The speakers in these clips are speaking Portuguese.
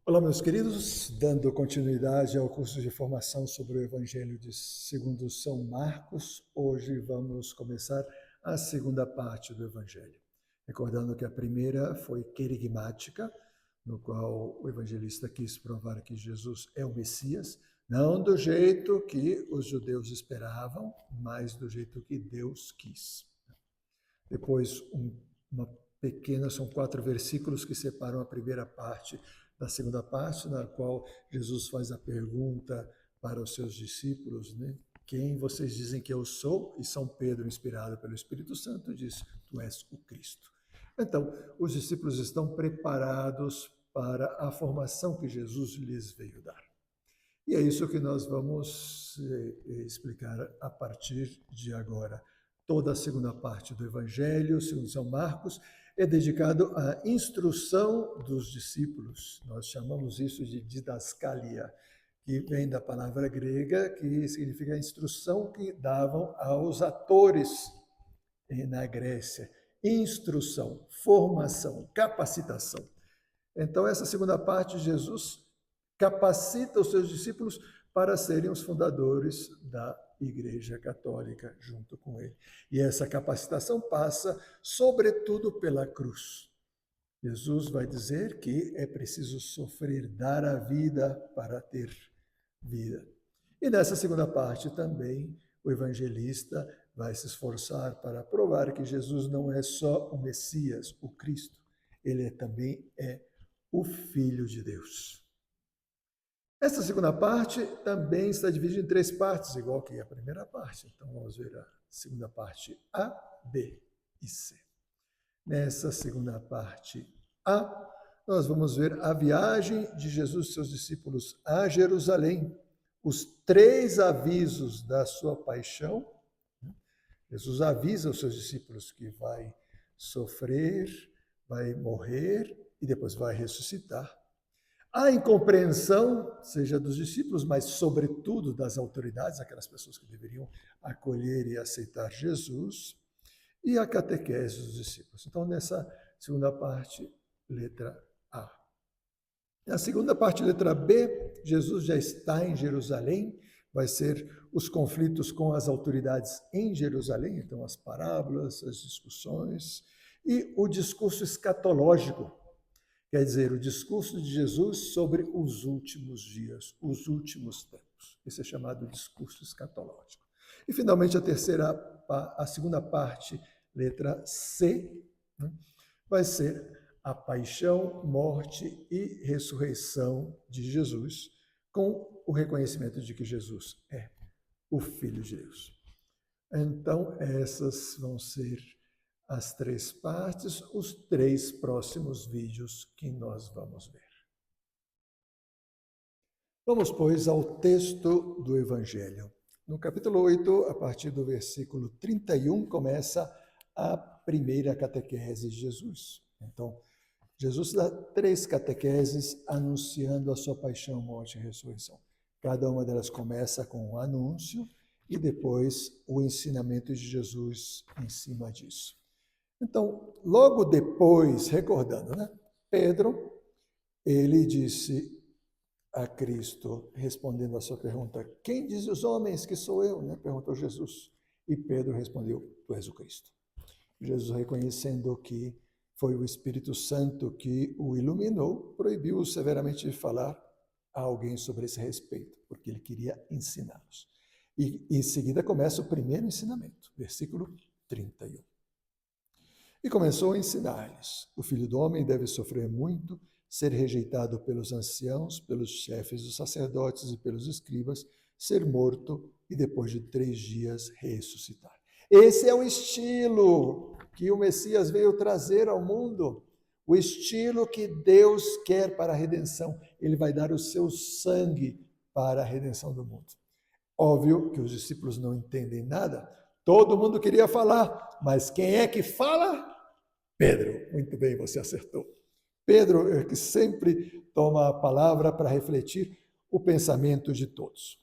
Olá, meus queridos, dando continuidade ao curso de formação sobre o Evangelho segundo São Marcos, hoje vamos começar a segunda parte do Evangelho. Recordando que a primeira foi querigmática, no qual o evangelista quis provar que Jesus é o Messias, não do jeito que os judeus esperavam, mas do jeito que Deus quis. Depois, uma pequena, são 4 versículos que separam a primeira parte da segunda parte, na qual Jesus faz a pergunta para os seus discípulos, né? Quem vocês dizem que eu sou? E São Pedro, inspirado pelo Espírito Santo, diz, tu és o Cristo. Então, os discípulos estão preparados para a formação que Jesus lhes veio dar. E é isso que nós vamos explicar a partir de agora. Toda a segunda parte do Evangelho, segundo São Marcos, é dedicado à instrução dos discípulos. Nós chamamos isso de didascalia, que vem da palavra grega, que significa a instrução que davam aos atores na Grécia. Instrução, formação, capacitação. Então, essa segunda parte, Jesus capacita os seus discípulos para serem os fundadores da Igreja Católica junto com ele. E essa capacitação passa, sobretudo, pela cruz. Jesus vai dizer que é preciso sofrer, dar a vida para ter vida. E nessa segunda parte também, o evangelista vai se esforçar para provar que Jesus não é só o Messias, o Cristo, ele também é o Filho de Deus. Essa segunda parte também está dividida em 3 partes, igual que a primeira parte. Então vamos ver a segunda parte A, B e C. Nessa segunda parte A, nós vamos ver a viagem de Jesus e seus discípulos a Jerusalém, os 3 avisos da sua paixão. Jesus avisa os seus discípulos que vai sofrer, vai morrer e depois vai ressuscitar. A incompreensão, seja dos discípulos, mas sobretudo das autoridades, aquelas pessoas que deveriam acolher e aceitar Jesus, e a catequese dos discípulos. Então, nessa segunda parte, letra A. Na segunda parte, letra B, Jesus já está em Jerusalém, vai ser os conflitos com as autoridades em Jerusalém, então as parábolas, as discussões, e o discurso escatológico, quer dizer, o discurso de Jesus sobre os últimos dias, os últimos tempos. Esse é chamado discurso escatológico. E, finalmente, a segunda parte, letra C, vai ser a paixão, morte e ressurreição de Jesus, com o reconhecimento de que Jesus é o Filho de Deus. Então, essas vão ser as 3 partes, os 3 próximos vídeos que nós vamos ver. Vamos, pois, ao texto do Evangelho. No capítulo 8, a partir do versículo 31, começa a primeira catequese de Jesus. Então, Jesus dá 3 catequeses anunciando a sua paixão, morte e ressurreição. Cada uma delas começa com um anúncio e depois o ensinamento de Jesus em cima disso. Então, logo depois, recordando, né? Pedro, ele disse a Cristo, respondendo a sua pergunta, quem diz os homens que sou eu? Né? Perguntou Jesus. E Pedro respondeu, tu és o Cristo. Jesus, reconhecendo que foi o Espírito Santo que o iluminou, proibiu-o severamente de falar a alguém sobre esse respeito, porque ele queria ensiná-los. E em seguida começa o primeiro ensinamento, versículo 31. E começou a ensinar-lhes: o Filho do Homem deve sofrer muito, ser rejeitado pelos anciãos, pelos chefes dos sacerdotes e pelos escribas, ser morto e depois de 3 dias ressuscitar. Esse é o estilo que o Messias veio trazer ao mundo, o estilo que Deus quer para a redenção. Ele vai dar o seu sangue para a redenção do mundo. Óbvio que os discípulos não entendem nada, todo mundo queria falar, mas quem é que fala? Pedro. Muito bem, você acertou. Pedro é que sempre toma a palavra para refletir o pensamento de todos.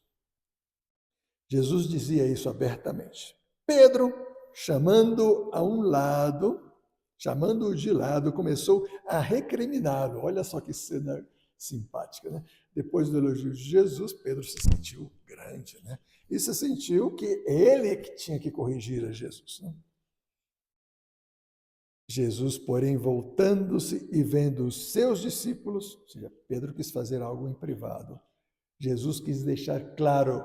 Jesus dizia isso abertamente. Pedro, chamando-o de lado, começou a recriminá-lo. Olha só que cena simpática, né? Depois do elogio de Jesus, Pedro se sentiu grande, né? E se sentiu que ele que tinha que corrigir a Jesus, né? Jesus, porém, voltando-se e vendo os seus discípulos, ou seja, Pedro quis fazer algo em privado. Jesus quis deixar claro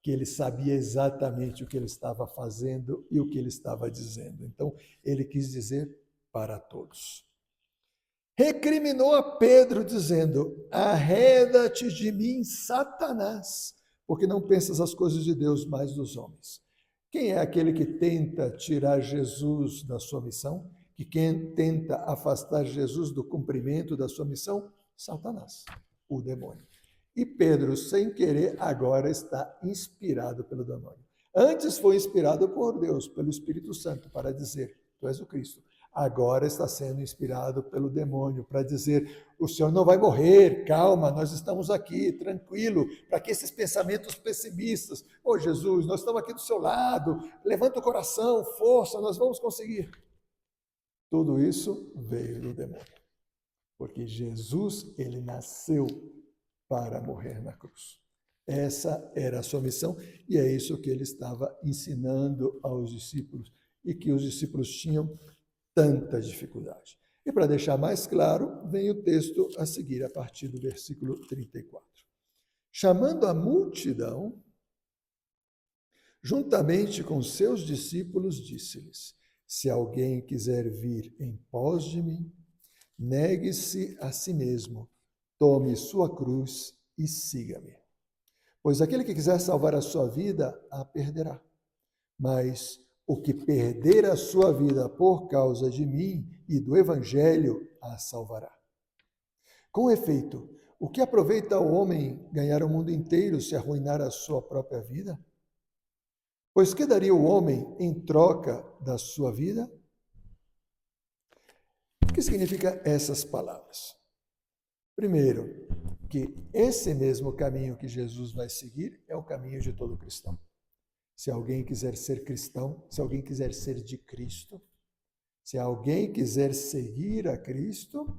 que ele sabia exatamente o que ele estava fazendo e o que ele estava dizendo. Então, ele quis dizer para todos. Recriminou a Pedro, dizendo: arreda-te de mim, Satanás, porque não pensas as coisas de Deus, mas dos homens. Quem é aquele que tenta tirar Jesus da sua missão? Que quem tenta afastar Jesus do cumprimento da sua missão? Satanás, o demônio. E Pedro, sem querer, agora está inspirado pelo demônio. Antes foi inspirado por Deus, pelo Espírito Santo, para dizer: tu és o Cristo. Agora está sendo inspirado pelo demônio para dizer: o Senhor não vai morrer, calma, nós estamos aqui, tranquilo, para que esses pensamentos pessimistas, ô Jesus, nós estamos aqui do seu lado, levanta o coração, força, nós vamos conseguir. Tudo isso veio do demônio, porque Jesus, ele nasceu para morrer na cruz. Essa era a sua missão e é isso que ele estava ensinando aos discípulos e que os discípulos tinham tanta dificuldade. E para deixar mais claro, vem o texto a seguir, a partir do versículo 34. Chamando a multidão, juntamente com seus discípulos, disse-lhes: se alguém quiser vir em pós de mim, negue-se a si mesmo, tome sua cruz e siga-me. Pois aquele que quiser salvar a sua vida, a perderá. Mas o que perder a sua vida por causa de mim e do Evangelho, a salvará. Com efeito, o que aproveita o homem ganhar o mundo inteiro se arruinar a sua própria vida? Pois que daria o homem em troca da sua vida? O que significa essas palavras? Primeiro, que esse mesmo caminho que Jesus vai seguir é o caminho de todo cristão. Se alguém quiser ser cristão, se alguém quiser ser de Cristo, se alguém quiser seguir a Cristo,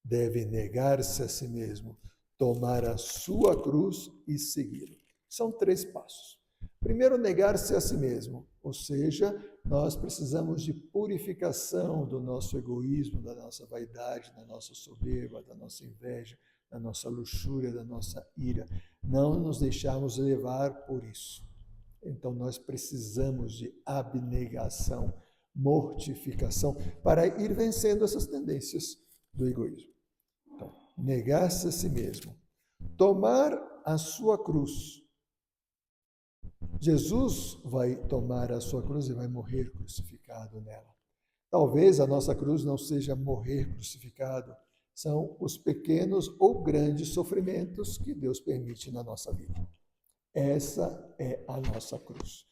deve negar-se a si mesmo, tomar a sua cruz e segui-lo. São 3 passos. Primeiro, negar-se a si mesmo, ou seja, nós precisamos de purificação do nosso egoísmo, da nossa vaidade, da nossa soberba, da nossa inveja, da nossa luxúria, da nossa ira. Não nos deixarmos levar por isso. Então, nós precisamos de abnegação, mortificação, para ir vencendo essas tendências do egoísmo. Então, negar-se a si mesmo, tomar a sua cruz. Jesus vai tomar a sua cruz e vai morrer crucificado nela. Talvez a nossa cruz não seja morrer crucificado, são os pequenos ou grandes sofrimentos que Deus permite na nossa vida. Essa é a nossa cruz.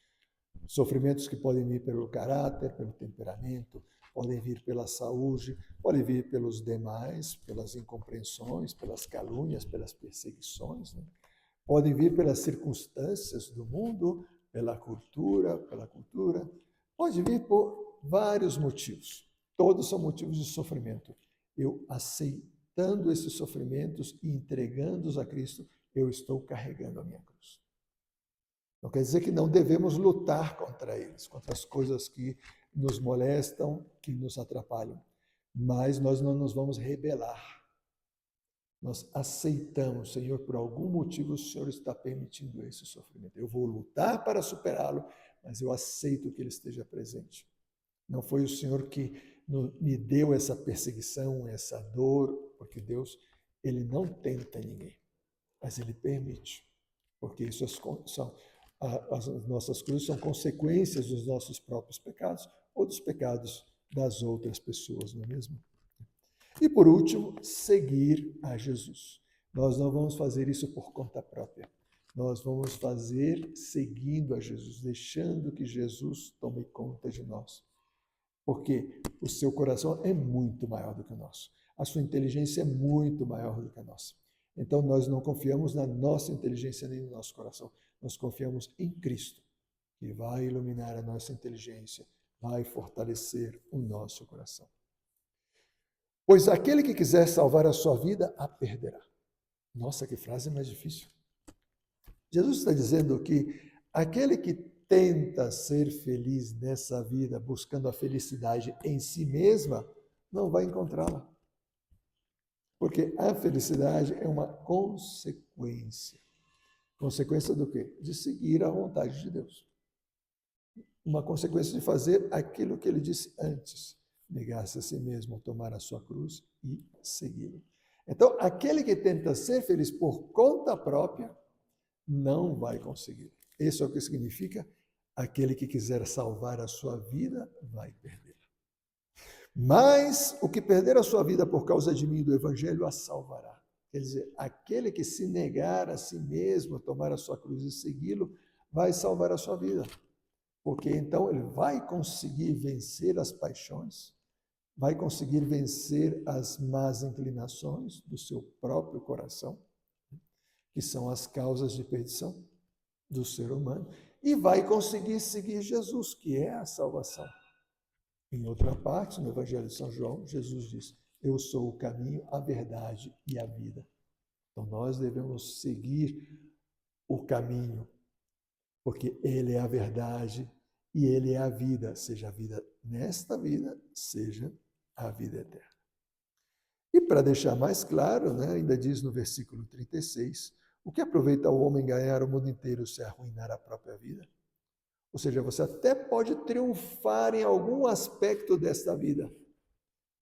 Sofrimentos que podem vir pelo caráter, pelo temperamento, podem vir pela saúde, podem vir pelos demais, pelas incompreensões, pelas calúnias, pelas perseguições, né? Podem vir pelas circunstâncias do mundo, pela cultura, pode vir por vários motivos. Todos são motivos de sofrimento. Eu aceitando esses sofrimentos e entregando-os a Cristo, eu estou carregando a minha cruz. Não quer dizer que não devemos lutar contra eles, contra as coisas que nos molestam, que nos atrapalham. Mas nós não nos vamos rebelar. Nós aceitamos, Senhor, por algum motivo o Senhor está permitindo esse sofrimento. Eu vou lutar para superá-lo, mas eu aceito que ele esteja presente. Não foi o Senhor que me deu essa perseguição, essa dor, porque Deus, ele não tenta ninguém, mas ele permite, porque isso são as nossas cruzes são consequências dos nossos próprios pecados ou dos pecados das outras pessoas, não é mesmo? E por último, seguir a Jesus. Nós não vamos fazer isso por conta própria. Nós vamos fazer seguindo a Jesus, deixando que Jesus tome conta de nós. Porque o seu coração é muito maior do que o nosso. A sua inteligência é muito maior do que a nossa. Então nós não confiamos na nossa inteligência nem no nosso coração. Nós confiamos em Cristo, que vai iluminar a nossa inteligência, vai fortalecer o nosso coração. Pois aquele que quiser salvar a sua vida, a perderá. Nossa, que frase mais difícil. Jesus está dizendo que aquele que tenta ser feliz nessa vida, buscando a felicidade em si mesma, não vai encontrá-la. Porque a felicidade é uma consequência. Consequência do quê? De seguir a vontade de Deus. Uma consequência de fazer aquilo que ele disse antes: negar-se a si mesmo, tomar a sua cruz e segui-lo. Então, aquele que tenta ser feliz por conta própria, não vai conseguir. Isso é o que significa: aquele que quiser salvar a sua vida, vai perdê-la. Mas o que perder a sua vida por causa de mim e do Evangelho, a salvará. Quer dizer, aquele que se negar a si mesmo, tomar a sua cruz e segui-lo, vai salvar a sua vida. Porque então ele vai conseguir vencer as paixões, vai conseguir vencer as más inclinações do seu próprio coração, que são as causas de perdição do ser humano, e vai conseguir seguir Jesus, que é a salvação. Em outra parte, no Evangelho de São João, Jesus diz: eu sou o caminho, a verdade e a vida. Então nós devemos seguir o caminho, porque ele é a verdade e ele é a vida, seja a vida nesta vida, seja a vida eterna. E para deixar mais claro, ainda diz no versículo 36, o que aproveita o homem ganhar o mundo inteiro se arruinar a própria vida? Ou seja, você até pode triunfar em algum aspecto desta vida,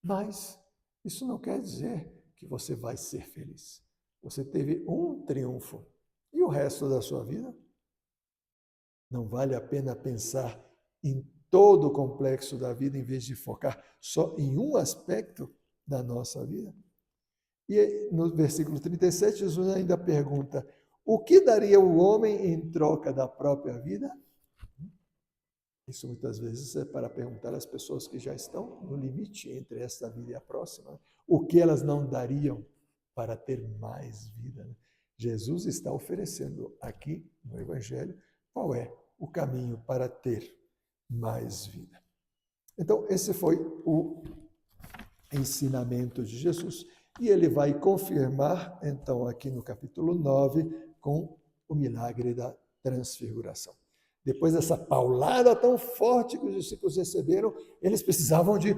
mas isso não quer dizer que você vai ser feliz. Você teve um triunfo e o resto da sua vida? Não vale a pena pensar em todo o complexo da vida em vez de focar só em um aspecto da nossa vida? E no versículo 37, Jesus ainda pergunta: o que daria o homem em troca da própria vida? Isso muitas vezes é para perguntar às pessoas que já estão no limite entre esta vida e a próxima, o que elas não dariam para ter mais vida. Jesus está oferecendo aqui no Evangelho qual é o caminho para ter mais vida. Então, esse foi o ensinamento de Jesus, e ele vai confirmar, então, aqui no capítulo 9, com o milagre da transfiguração. Depois dessa paulada tão forte que os discípulos receberam, eles precisavam de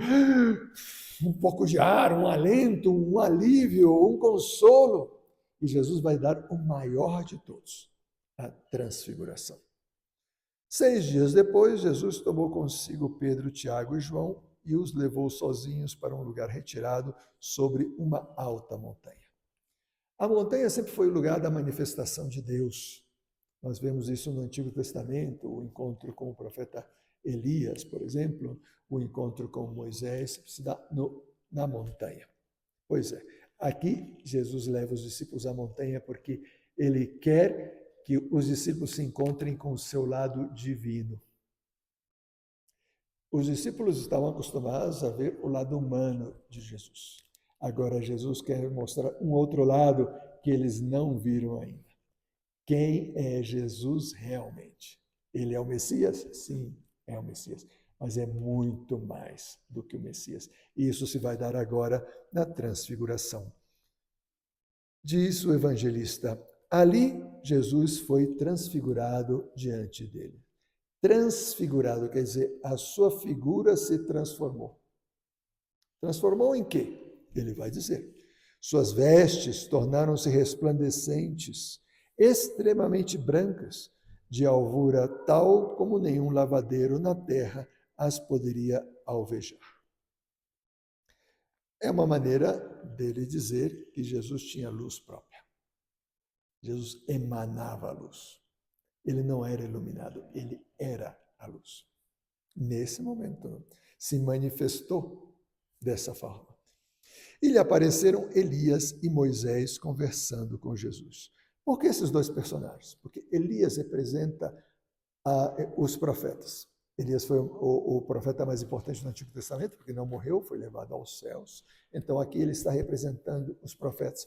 um pouco de ar, um alento, um alívio, um consolo. E Jesus vai dar o maior de todos, a transfiguração. 6 dias depois, Jesus tomou consigo Pedro, Tiago e João e os levou sozinhos para um lugar retirado sobre uma alta montanha. A montanha sempre foi o lugar da manifestação de Deus. Nós vemos isso no Antigo Testamento, o encontro com o profeta Elias, por exemplo, o encontro com Moisés, se dá na montanha. Pois é, aqui Jesus leva os discípulos à montanha porque ele quer que os discípulos se encontrem com o seu lado divino. Os discípulos estavam acostumados a ver o lado humano de Jesus. Agora Jesus quer mostrar um outro lado que eles não viram ainda. Quem é Jesus realmente? Ele é o Messias? Sim, é o Messias. Mas é muito mais do que o Messias. E isso se vai dar agora na transfiguração. Diz o evangelista: ali Jesus foi transfigurado diante dele. Transfigurado quer dizer, a sua figura se transformou. Transformou em quê? Ele vai dizer: suas vestes tornaram-se resplandecentes, extremamente brancas, de alvura tal como nenhum lavadeiro na terra as poderia alvejar. É uma maneira dele dizer que Jesus tinha luz própria. Jesus emanava a luz. Ele não era iluminado, ele era a luz. Nesse momento, se manifestou dessa forma. E lhe apareceram Elias e Moisés conversando com Jesus. Por que esses dois personagens? Porque Elias representa os profetas. Elias foi o profeta mais importante do Antigo Testamento, porque não morreu, foi levado aos céus. Então aqui ele está representando os profetas.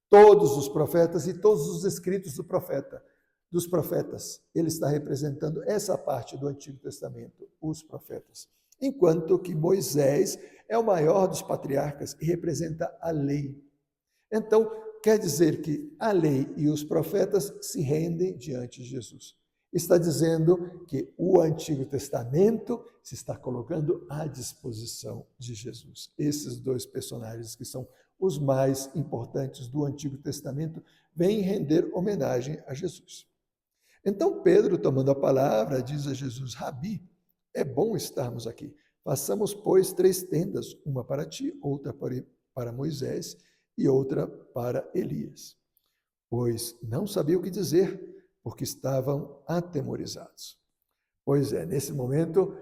Todos os profetas e todos os escritos dos profetas. Ele está representando essa parte do Antigo Testamento, os profetas. Enquanto que Moisés é o maior dos patriarcas e representa a lei. Então, quer dizer que a lei e os profetas se rendem diante de Jesus. Está dizendo que o Antigo Testamento se está colocando à disposição de Jesus. Esses dois personagens, que são os mais importantes do Antigo Testamento, vêm render homenagem a Jesus. Então Pedro, tomando a palavra, diz a Jesus: Rabi, é bom estarmos aqui. Façamos, pois, 3 tendas, uma para ti, outra para Moisés e outra para Elias. Pois não sabia o que dizer, porque estavam atemorizados. Pois é, nesse momento,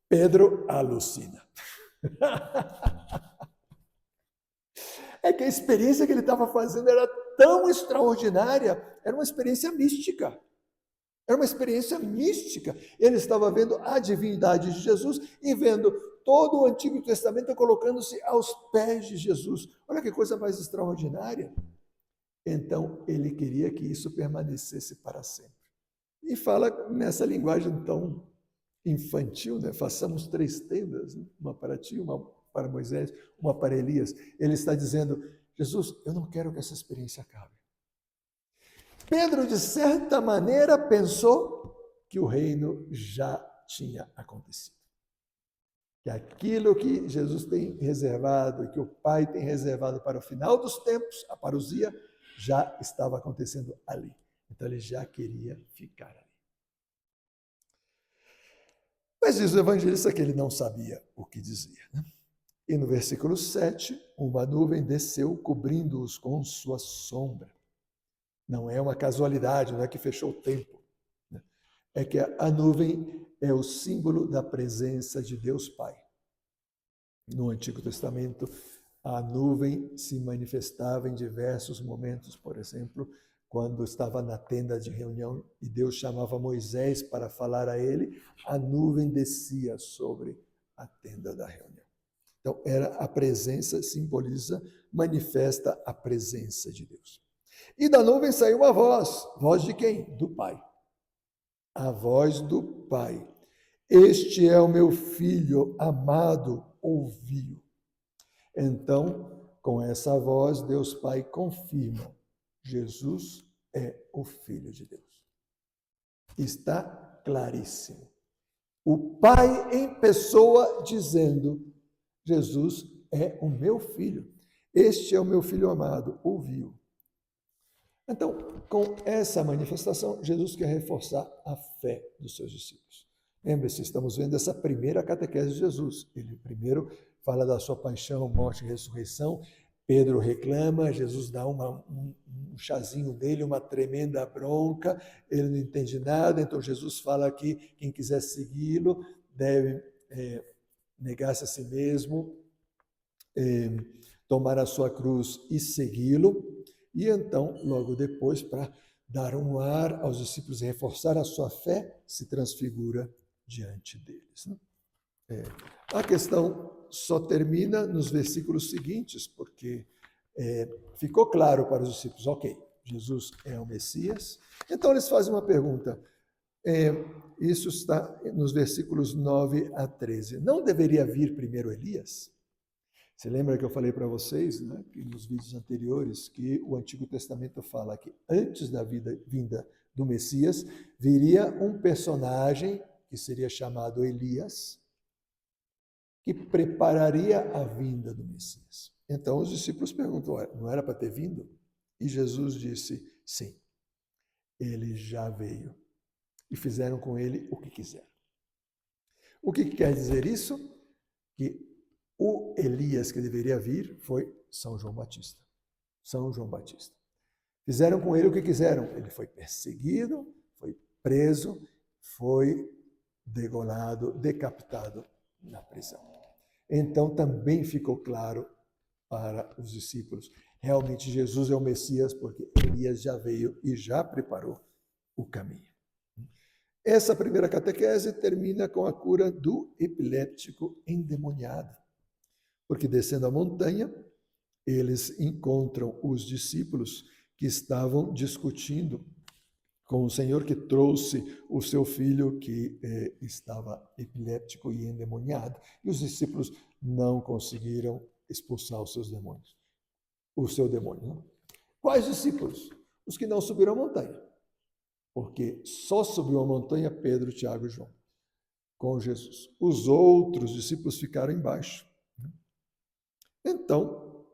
Pedro alucina. É que a experiência que ele estava fazendo era tão extraordinária, era uma experiência mística. Era uma experiência mística. Ele estava vendo a divindade de Jesus e vendo todo o Antigo Testamento colocando-se aos pés de Jesus. Olha que coisa mais extraordinária. Então, ele queria que isso permanecesse para sempre. E fala nessa linguagem tão infantil, né? Façamos 3 tendas, né? Uma para ti, uma para Moisés, uma para Elias. Ele está dizendo: Jesus, eu não quero que essa experiência acabe. Pedro, de certa maneira, pensou que o reino já tinha acontecido. Que aquilo que Jesus tem reservado e que o Pai tem reservado para o final dos tempos, a parousia, já estava acontecendo ali. Então ele já queria ficar ali. Mas diz o evangelista que ele não sabia o que dizia, né? E no versículo 7, uma nuvem desceu cobrindo-os com sua sombra. Não é uma casualidade, não é que fechou o tempo. Né? É que a nuvem é o símbolo da presença de Deus Pai. No Antigo Testamento, a nuvem se manifestava em diversos momentos, por exemplo, quando estava na tenda de reunião e Deus chamava Moisés para falar a ele, a nuvem descia sobre a tenda da reunião. Então, era a presença, simboliza, manifesta a presença de Deus. E da nuvem saiu uma voz. Voz de quem? Do Pai. A voz do Pai. Este é o meu filho amado, ouvi-o. Então, com essa voz, Deus Pai confirma: Jesus é o Filho de Deus. Está claríssimo. O Pai em pessoa dizendo: Jesus é o meu filho. Este é o meu filho amado, ouviu. Então, com essa manifestação, Jesus quer reforçar a fé dos seus discípulos. Lembre-se, estamos vendo essa primeira catequese de Jesus. Ele primeiro fala da sua paixão, morte e ressurreição. Pedro reclama, Jesus dá um chazinho nele, uma tremenda bronca, ele não entende nada, então Jesus fala que quem quiser segui-lo deve negar-se a si mesmo, tomar a sua cruz e segui-lo. E então, logo depois, para dar um ar aos discípulos e reforçar a sua fé, se transfigura diante deles. A questão só termina nos versículos seguintes, porque ficou claro para os discípulos: ok, Jesus é o Messias. Então eles fazem uma pergunta, isso está nos versículos 9 a 13. Não deveria vir primeiro Elias? Você lembra que eu falei para vocês, né, que nos vídeos anteriores, que o Antigo Testamento fala que antes da vinda do Messias, viria um personagem que seria chamado Elias, que prepararia a vinda do Messias. Então os discípulos perguntam: não era para ter vindo? E Jesus disse: sim, ele já veio. E fizeram com ele o que quiseram. O que quer dizer isso? Que o Elias que deveria vir foi São João Batista. São João Batista. Fizeram com ele o que quiseram. Ele foi perseguido, foi preso, foi degolado, decapitado na prisão. Então também ficou claro para os discípulos: realmente Jesus é o Messias, porque Elias já veio e já preparou o caminho. Essa primeira catequese termina com a cura do epiléptico endemoniado. Porque descendo a montanha, eles encontram os discípulos que estavam discutindo com o Senhor, que trouxe o seu filho que estava epiléptico e endemoniado. E os discípulos não conseguiram expulsar os seus demônios. O seu demônio. Não? Quais discípulos? Os que não subiram a montanha. Porque só subiu a montanha Pedro, Tiago e João com Jesus. Os outros discípulos ficaram embaixo. Então,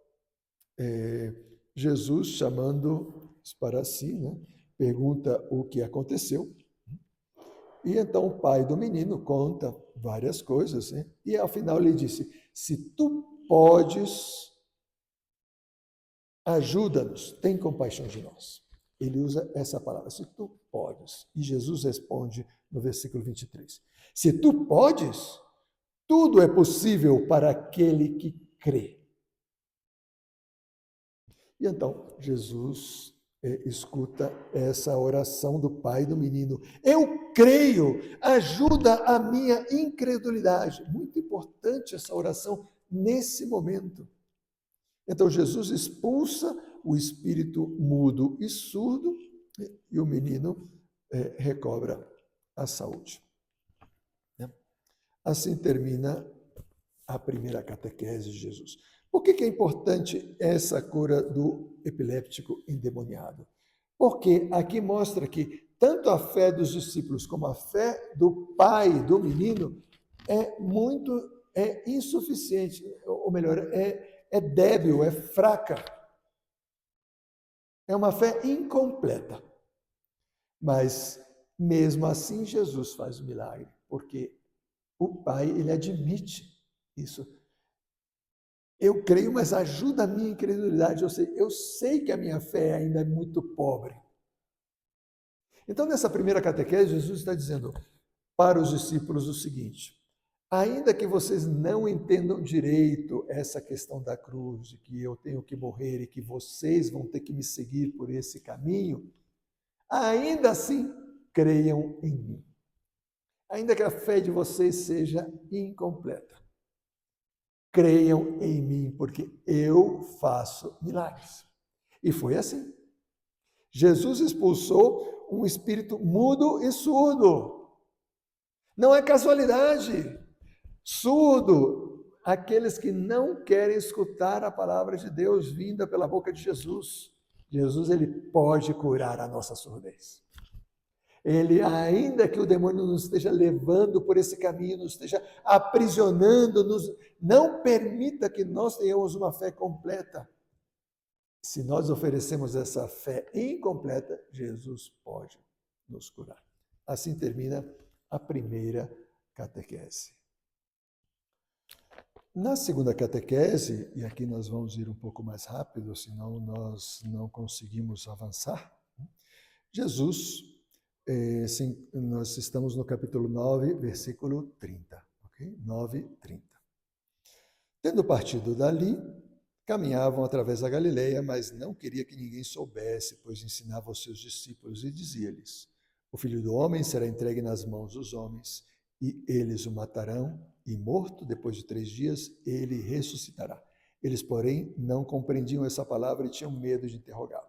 Jesus, chamando-os para si, né, pergunta o que aconteceu. E então o pai do menino conta várias coisas, né? E ao final ele disse: se tu podes, ajuda-nos, tem compaixão de nós. Ele usa essa palavra, se tu podes. E Jesus responde no versículo 23: se tu podes, tudo é possível para aquele que crê. E então Jesus escuta essa oração do pai do menino. Eu creio, ajuda a minha incredulidade. Muito importante essa oração nesse momento. Então Jesus expulsa o espírito mudo e surdo e o menino recobra a saúde. Assim termina a primeira catequese de Jesus. Por que é importante essa cura do epiléptico endemoniado? Porque aqui mostra que tanto a fé dos discípulos como a fé do pai do menino é insuficiente, ou melhor, é débil, é fraca. É uma fé incompleta. Mas, mesmo assim, Jesus faz o milagre, porque o pai, ele admite isso. Eu creio, mas ajuda a minha incredulidade. Eu sei que a minha fé ainda é muito pobre. Então, nessa primeira catequese, Jesus está dizendo para os discípulos o seguinte: ainda que vocês não entendam direito essa questão da cruz, de que eu tenho que morrer e que vocês vão ter que me seguir por esse caminho, ainda assim, creiam em mim. Ainda que a fé de vocês seja incompleta, creiam em mim, porque eu faço milagres. E foi assim. Jesus expulsou um espírito mudo e surdo. Não é casualidade. Surdo, aqueles que não querem escutar a palavra de Deus vinda pela boca de Jesus. Jesus, ele pode curar a nossa surdez. Ele, ainda que o demônio nos esteja levando por esse caminho, nos esteja aprisionando, não permita que nós tenhamos uma fé completa. Se nós oferecemos essa fé incompleta, Jesus pode nos curar. Assim termina a primeira catequese. Na segunda catequese, e aqui nós vamos ir um pouco mais rápido, senão nós não conseguimos avançar, Jesus, nós estamos no capítulo 9, versículo 30, ok? 9, 30. Tendo partido dali, caminhavam através da Galileia, mas não queria que ninguém soubesse, pois ensinava aos seus discípulos e dizia-lhes: o Filho do Homem será entregue nas mãos dos homens, e eles o matarão, e morto, depois de 3 dias, ele ressuscitará. Eles, porém, não compreendiam essa palavra e tinham medo de interrogá-lo.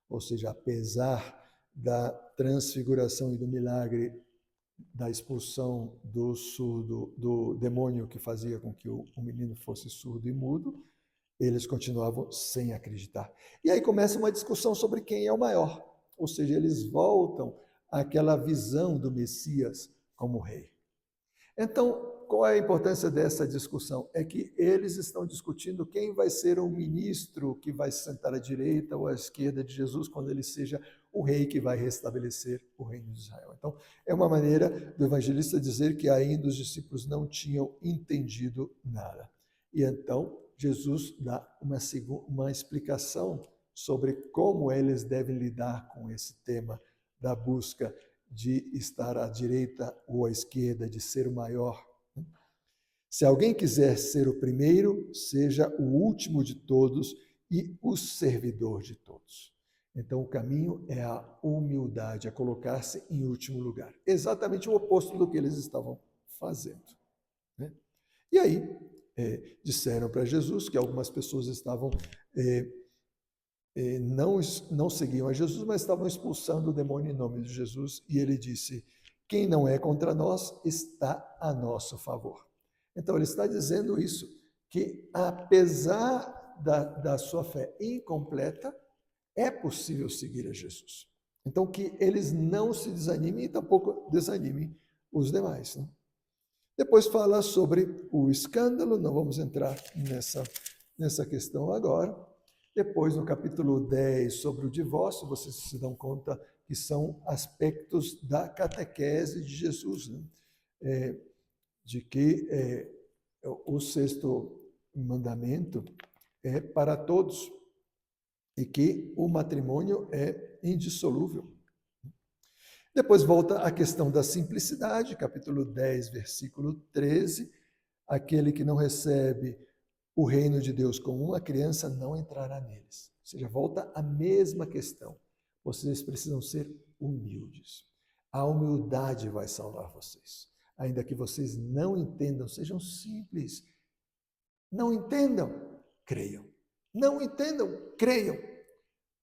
Ou seja, apesar da transfiguração e do milagre da expulsão do surdo, do demônio que fazia com que o menino fosse surdo e mudo, eles continuavam sem acreditar. E aí começa uma discussão sobre quem é o maior. Ou seja, eles voltam àquela visão do Messias como rei. Então, qual é a importância dessa discussão? É que eles estão discutindo quem vai ser o ministro que vai se sentar à direita ou à esquerda de Jesus quando ele seja o rei que vai restabelecer o reino de Israel. Então, é uma maneira do evangelista dizer que ainda os discípulos não tinham entendido nada. E então, Jesus dá uma explicação sobre como eles devem lidar com esse tema da busca de estar à direita ou à esquerda, de ser o maior. Se alguém quiser ser o primeiro, seja o último de todos e o servidor de todos. Então, o caminho é a humildade, é colocar-se em último lugar. Exatamente o oposto do que eles estavam fazendo. E aí, disseram para Jesus que algumas pessoas estavam não seguiam a Jesus, mas estavam expulsando o demônio em nome de Jesus. E ele disse: quem não é contra nós está a nosso favor. Então ele está dizendo isso, que apesar da sua fé incompleta, é possível seguir a Jesus. Então, que eles não se desanimem e tampouco desanimem os demais. Né? Depois fala sobre o escândalo, não vamos entrar nessa questão agora. Depois, no capítulo 10, sobre o divórcio, vocês se dão conta que são aspectos da catequese de Jesus, né? De que o sexto mandamento é para todos e que o matrimônio é indissolúvel. Depois volta a questão da simplicidade, capítulo 10, versículo 13. Aquele que não recebe o reino de Deus como uma criança não entrará neles. Ou seja, volta a mesma questão. Vocês precisam ser humildes. A humildade vai salvar vocês. Ainda que vocês não entendam, sejam simples. Não entendam, creiam. Não entendam, creiam.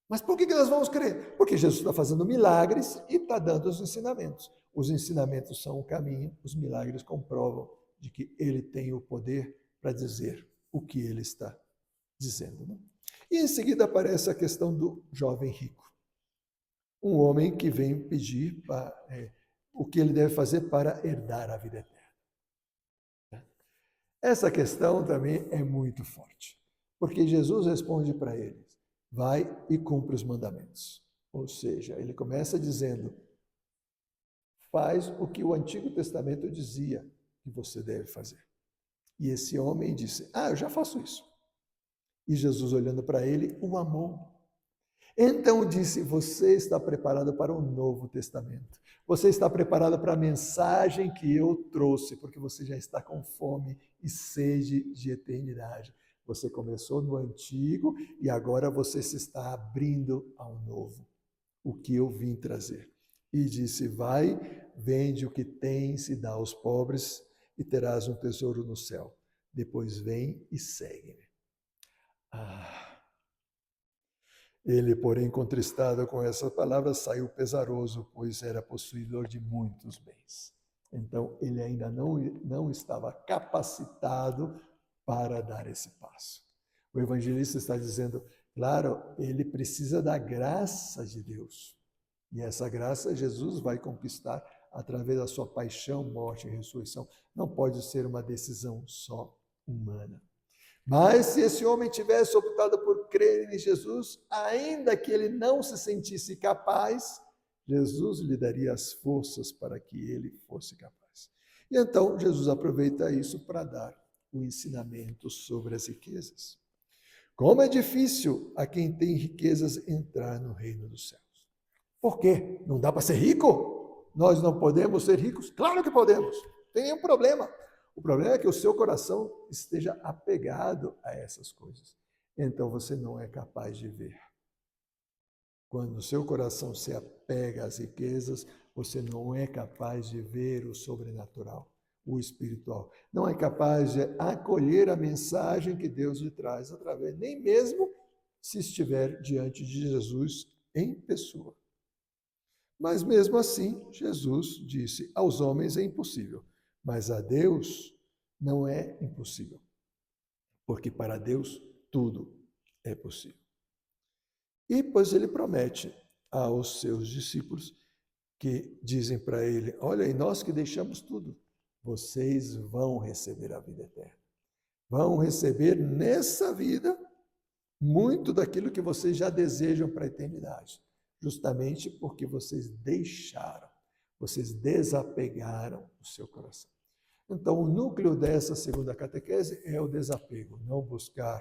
Mas por que nós vamos crer? Porque Jesus está fazendo milagres e está dando os ensinamentos. Os ensinamentos são o caminho, os milagres comprovam de que ele tem o poder para dizer o que ele está dizendo. Né? E em seguida aparece a questão do jovem rico. Um homem que vem pedir o que ele deve fazer para herdar a vida eterna. Essa questão também é muito forte, porque Jesus responde para eles: vai e cumpre os mandamentos. Ou seja, ele começa dizendo: faz o que o Antigo Testamento dizia que você deve fazer. E esse homem disse: eu já faço isso. E Jesus, olhando para ele, o amou. Então disse: você está preparado para o Novo Testamento. Você está preparado para a mensagem que eu trouxe, porque você já está com fome e sede de eternidade. Você começou no antigo e agora você se está abrindo ao novo, o que eu vim trazer. E disse: vai, vende o que tens e dá aos pobres e terás um tesouro no céu. Depois vem e segue-me. Ele, porém, contristado com essa palavra, saiu pesaroso, pois era possuidor de muitos bens. Então, ele ainda não estava capacitado para dar esse passo. O evangelista está dizendo, claro, ele precisa da graça de Deus. E essa graça Jesus vai conquistar através da sua paixão, morte e ressurreição. Não pode ser uma decisão só humana. Mas se esse homem tivesse optado por crer em Jesus, ainda que ele não se sentisse capaz, Jesus lhe daria as forças para que ele fosse capaz. E então Jesus aproveita isso para dar o ensinamento sobre as riquezas. Como é difícil a quem tem riquezas entrar no reino dos céus. Por quê? Não dá para ser rico? Nós não podemos ser ricos? Claro que podemos. Tem nenhum problema. O problema é que o seu coração esteja apegado a essas coisas. Então você não é capaz de ver. Quando o seu coração se apega às riquezas, você não é capaz de ver o sobrenatural, o espiritual. Não é capaz de acolher a mensagem que Deus lhe traz através, nem mesmo se estiver diante de Jesus em pessoa. Mas mesmo assim, Jesus disse: aos homens é impossível, mas a Deus não é impossível, porque para Deus tudo é possível. E pois ele promete aos seus discípulos que dizem para ele: olha, e nós que deixamos tudo, vocês vão receber a vida eterna. Vão receber nessa vida muito daquilo que vocês já desejam para a eternidade, justamente porque vocês deixaram, vocês desapegaram o seu coração. Então, o núcleo dessa segunda catequese é o desapego, não buscar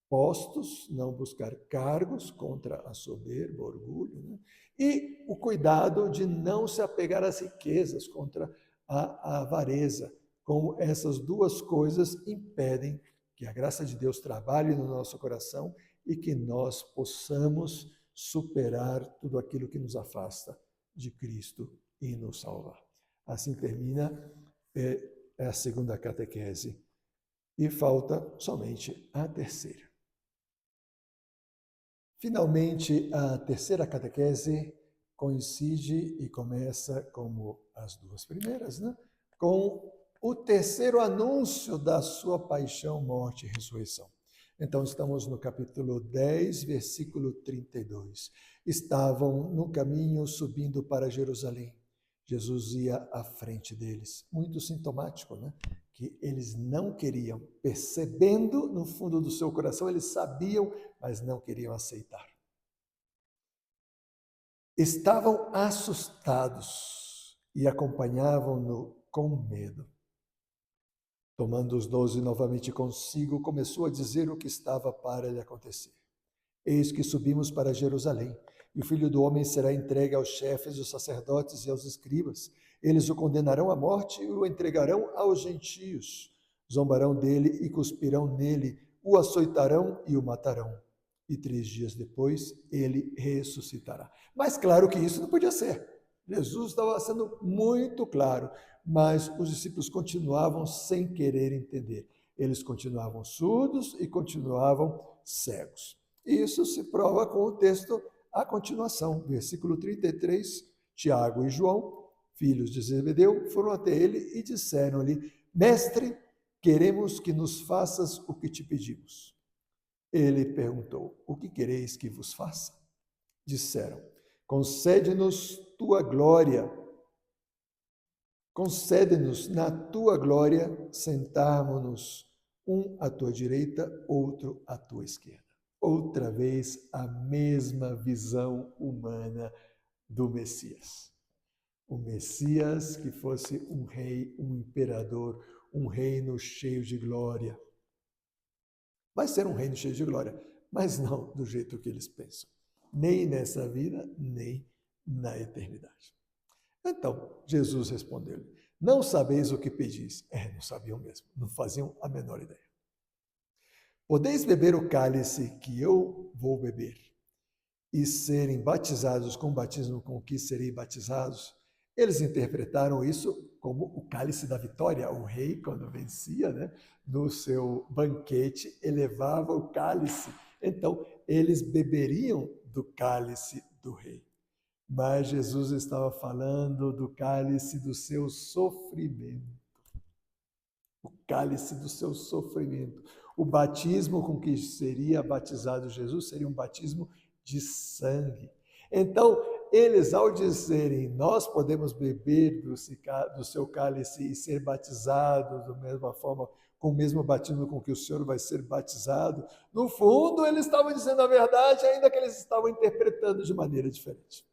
postos, não buscar cargos contra a soberba, o orgulho, né? E o cuidado de não se apegar às riquezas contra a avareza, como essas duas coisas impedem que a graça de Deus trabalhe no nosso coração e que nós possamos superar tudo aquilo que nos afasta de Cristo e nos salvar. Assim termina a segunda catequese e falta somente a terceira. Finalmente, a terceira catequese coincide e começa como as duas primeiras, né? Com o terceiro anúncio da sua paixão, morte e ressurreição. Então, estamos no capítulo 10, versículo 32. Estavam no caminho subindo para Jerusalém. Jesus ia à frente deles. Muito sintomático, né? Que eles não queriam, percebendo no fundo do seu coração, eles sabiam, mas não queriam aceitar. Estavam assustados e acompanhavam-no com medo. Tomando os 12 novamente consigo, começou a dizer o que estava para lhe acontecer. Eis que subimos para Jerusalém, e o Filho do Homem será entregue aos chefes dos sacerdotes e aos escribas. Eles o condenarão à morte e o entregarão aos gentios. Zombarão dele e cuspirão nele, o açoitarão e o matarão. E 3 dias depois ele ressuscitará. Mas claro que isso não podia ser. Jesus estava sendo muito claro, mas os discípulos continuavam sem querer entender. Eles continuavam surdos e continuavam cegos. Isso se prova com o texto a continuação, versículo 33, Tiago e João, filhos de Zebedeu, foram até ele e disseram-lhe: Mestre, queremos que nos faças o que te pedimos. Ele perguntou: O que quereis que vos faça? Disseram: Concede-nos tua glória. Concede-nos na tua glória sentarmos-nos, um à tua direita, outro à tua esquerda. Outra vez a mesma visão humana do Messias. O Messias que fosse um rei, um imperador, um reino cheio de glória. Vai ser um reino cheio de glória, mas não do jeito que eles pensam. Nem nessa vida, nem na eternidade. Então, Jesus respondeu-lhe: Não sabeis o que pedis. Não sabiam mesmo, não faziam a menor ideia. Podeis beber o cálice que eu vou beber e serem batizados com o batismo com que serei batizados? Eles interpretaram isso como o cálice da vitória. O rei, quando vencia, né, no seu banquete, elevava o cálice. Então, eles beberiam do cálice do rei. Mas Jesus estava falando do cálice do seu sofrimento. O cálice do seu sofrimento. O batismo com que seria batizado Jesus seria um batismo de sangue. Então, eles, ao dizerem, nós podemos beber do seu cálice e ser batizados da mesma forma, com o mesmo batismo com que o Senhor vai ser batizado, no fundo, eles estavam dizendo a verdade, ainda que eles estavam interpretando de maneira diferente.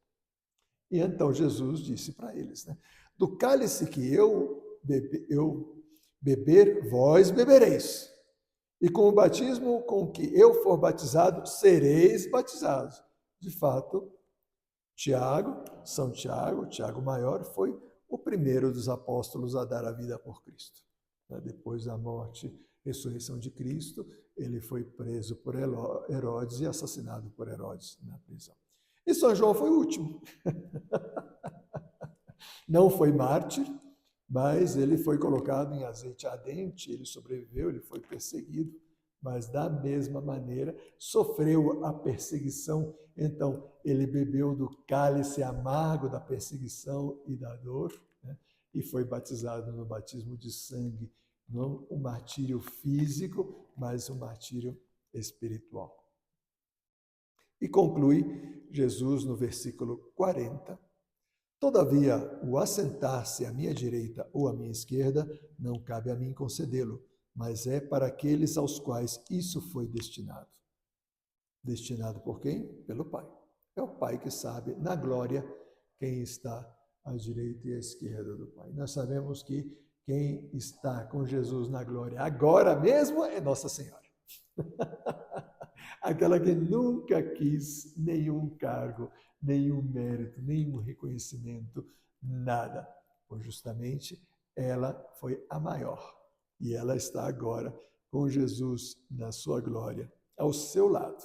E então Jesus disse para eles, né? Do cálice que eu beber, vós bebereis. E com o batismo com que eu for batizado, sereis batizados. De fato, São Tiago, Tiago Maior, foi o primeiro dos apóstolos a dar a vida por Cristo. Depois da morte e ressurreição de Cristo, ele foi preso por Herodes e assassinado por Herodes na prisão. E São João foi o último. Não foi mártir, mas ele foi colocado em azeite ardente, ele sobreviveu, ele foi perseguido, mas da mesma maneira sofreu a perseguição. Então, ele bebeu do cálice amargo da perseguição e da dor, né? E foi batizado no batismo de sangue, não um martírio físico, mas um martírio espiritual. E conclui Jesus no versículo 40. Todavia, o assentar-se à minha direita ou à minha esquerda não cabe a mim concedê-lo, mas é para aqueles aos quais isso foi destinado. Destinado por quem? Pelo Pai. É o Pai que sabe, na glória, quem está à direita e à esquerda do Pai. Nós sabemos que quem está com Jesus na glória agora mesmo é Nossa Senhora. Aquela que nunca quis nenhum cargo, nenhum mérito, nenhum reconhecimento, nada. Pois justamente ela foi a maior. E ela está agora com Jesus na sua glória, ao seu lado.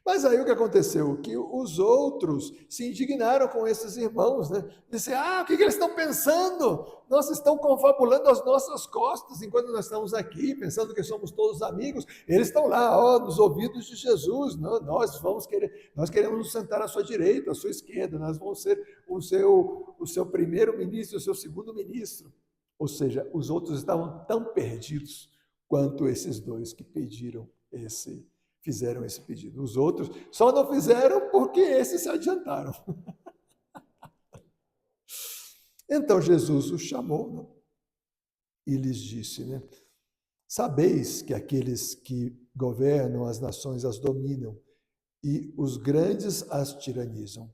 Mas aí o que aconteceu? Que os outros se indignaram com esses irmãos, né? Disseram, o que eles estão pensando? Nós estão confabulando às nossas costas, enquanto nós estamos aqui, pensando que somos todos amigos. Eles estão lá, nos ouvidos de Jesus. Não, nós queremos nos sentar à sua direita, à sua esquerda. Nós vamos ser o seu primeiro-ministro, o seu segundo-ministro. Ou seja, os outros estavam tão perdidos quanto esses dois que pediram fizeram esse pedido. Os outros só não fizeram porque esses se adiantaram. Então Jesus os chamou, né? E lhes disse, né? Sabeis que aqueles que governam as nações as dominam e os grandes as tiranizam.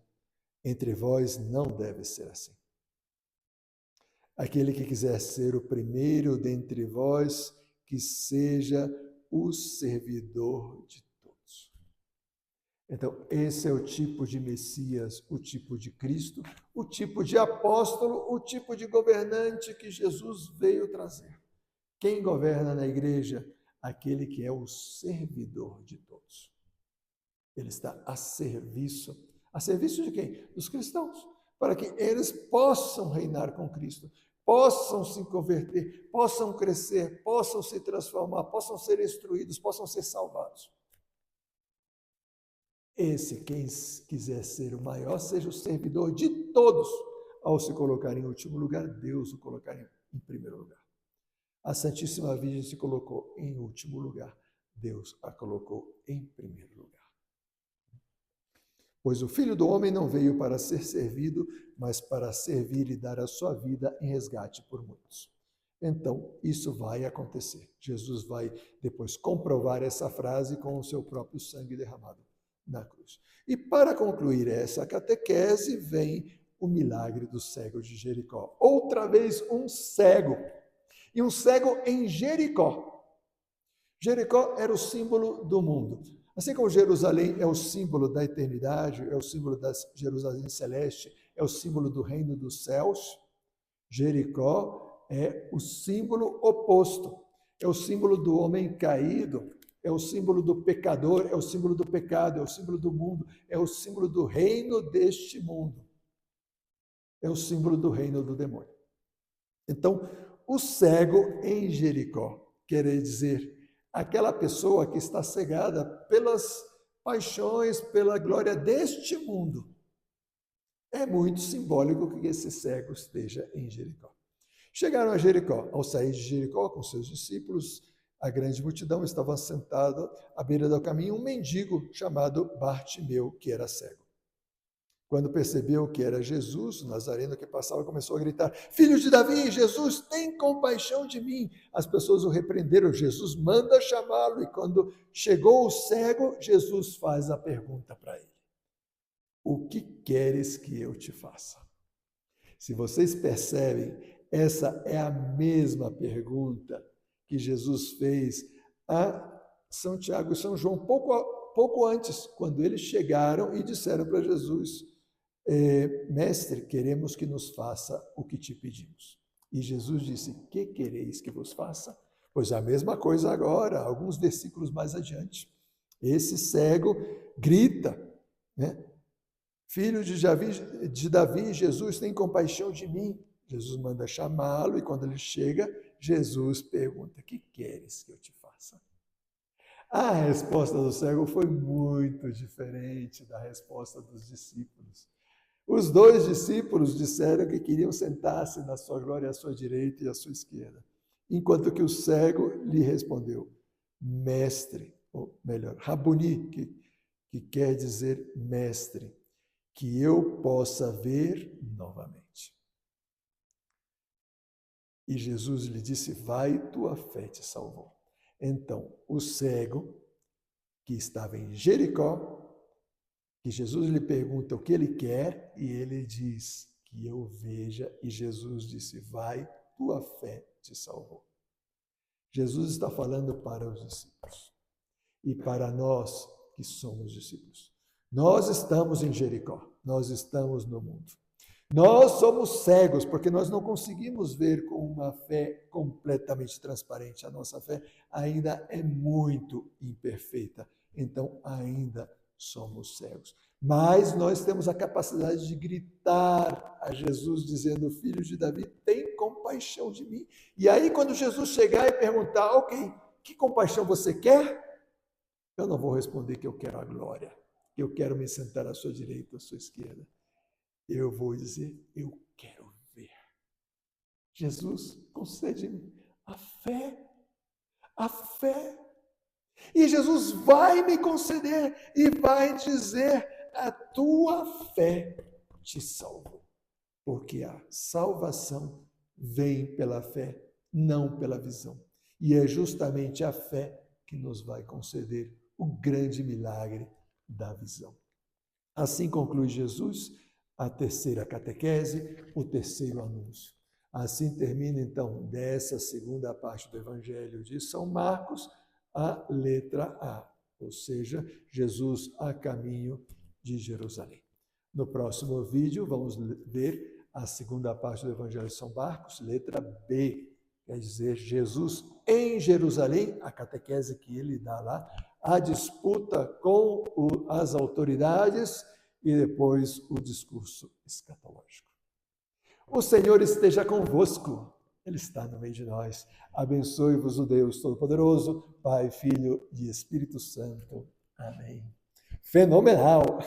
Entre vós não deve ser assim. Aquele que quiser ser o primeiro dentre vós, que seja o servidor de todos. Então, esse é o tipo de Messias, o tipo de Cristo, o tipo de apóstolo, o tipo de governante que Jesus veio trazer. Quem governa na igreja? Aquele que é o servidor de todos. Ele está a serviço. A serviço de quem? Dos cristãos. Para que eles possam reinar com Cristo, possam se converter, possam crescer, possam se transformar, possam ser instruídos, possam ser salvados. Esse, quem quiser ser o maior, seja o servidor de todos. Ao se colocar em último lugar, Deus o colocará em primeiro lugar. A Santíssima Virgem se colocou em último lugar, Deus a colocou em primeiro lugar. Pois o Filho do Homem não veio para ser servido, mas para servir e dar a sua vida em resgate por muitos. Então, isso vai acontecer. Jesus vai depois comprovar essa frase com o seu próprio sangue derramado na cruz. E para concluir essa catequese, vem o milagre do cego de Jericó. Outra vez um cego. E um cego em Jericó. Jericó era o símbolo do mundo. Assim como Jerusalém é o símbolo da eternidade, é o símbolo da Jerusalém celeste, é o símbolo do reino dos céus, Jericó é o símbolo oposto. É o símbolo do homem caído, é o símbolo do pecador, é o símbolo do pecado, é o símbolo do mundo, é o símbolo do reino deste mundo. É o símbolo do reino do demônio. Então, o cego em Jericó quer dizer aquela pessoa que está cegada pelas paixões, pela glória deste mundo. É muito simbólico que esse cego esteja em Jericó. Chegaram a Jericó. Ao sair de Jericó com seus discípulos, a grande multidão estava sentada à beira do caminho um mendigo chamado Bartimeu, que era cego. Quando percebeu que era Jesus, o Nazareno que passava, começou a gritar: Filho de Davi, Jesus, tem compaixão de mim. As pessoas o repreenderam. Jesus manda chamá-lo. E quando chegou o cego, Jesus faz a pergunta para ele: O que queres que eu te faça? Se vocês percebem, essa é a mesma pergunta que Jesus fez a São Tiago e São João pouco antes, quando eles chegaram e disseram para Jesus: Mestre, queremos que nos faça o que te pedimos. E Jesus disse: Que quereis que vos faça? Pois a mesma coisa agora, alguns versículos mais adiante. Esse cego grita, né? Filho de Davi, Jesus, tem compaixão de mim. Jesus manda chamá-lo e quando ele chega, Jesus pergunta: Que queres que eu te faça? A resposta do cego foi muito diferente da resposta dos discípulos. Os dois discípulos disseram que queriam sentar-se na sua glória à sua direita e à sua esquerda, enquanto que o cego lhe respondeu: Mestre, ou melhor, Rabuni, que quer dizer mestre, que eu possa ver novamente. E Jesus lhe disse: Vai, tua fé te salvou. Então, o cego, que estava em Jericó, que Jesus lhe pergunta o que ele quer, e ele diz: Que eu veja. E Jesus disse: Vai, tua fé te salvou. Jesus está falando para os discípulos e para nós que somos discípulos. Nós estamos em Jericó, nós estamos no mundo. Nós somos cegos porque nós não conseguimos ver com uma fé completamente transparente. A nossa fé ainda é muito imperfeita, então ainda somos cegos. Mas nós temos a capacidade de gritar a Jesus dizendo: Filho de Davi, tem compaixão de mim. E aí quando Jesus chegar e perguntar: Ok, que compaixão você quer? Eu não vou responder que eu quero a glória, que eu quero me sentar à sua direita, à sua esquerda. Eu vou dizer: eu quero ver. Jesus, concede-me a fé. A fé. E Jesus vai me conceder e vai dizer: a tua fé te salvou. Porque a salvação vem pela fé, não pela visão. E é justamente a fé que nos vai conceder o grande milagre da visão. Assim conclui Jesus a terceira catequese, o terceiro anúncio. Assim termina, então, dessa segunda parte do Evangelho de São Marcos, a letra A, ou seja, Jesus a caminho de Jerusalém. No próximo vídeo, vamos ver a segunda parte do Evangelho de São Marcos, letra B, quer dizer, Jesus em Jerusalém, a catequese que ele dá lá, a disputa com as autoridades e depois o discurso escatológico. O Senhor esteja convosco, Ele está no meio de nós. Abençoe-vos o Deus Todo-Poderoso, Pai, Filho e Espírito Santo. Amém. Fenomenal!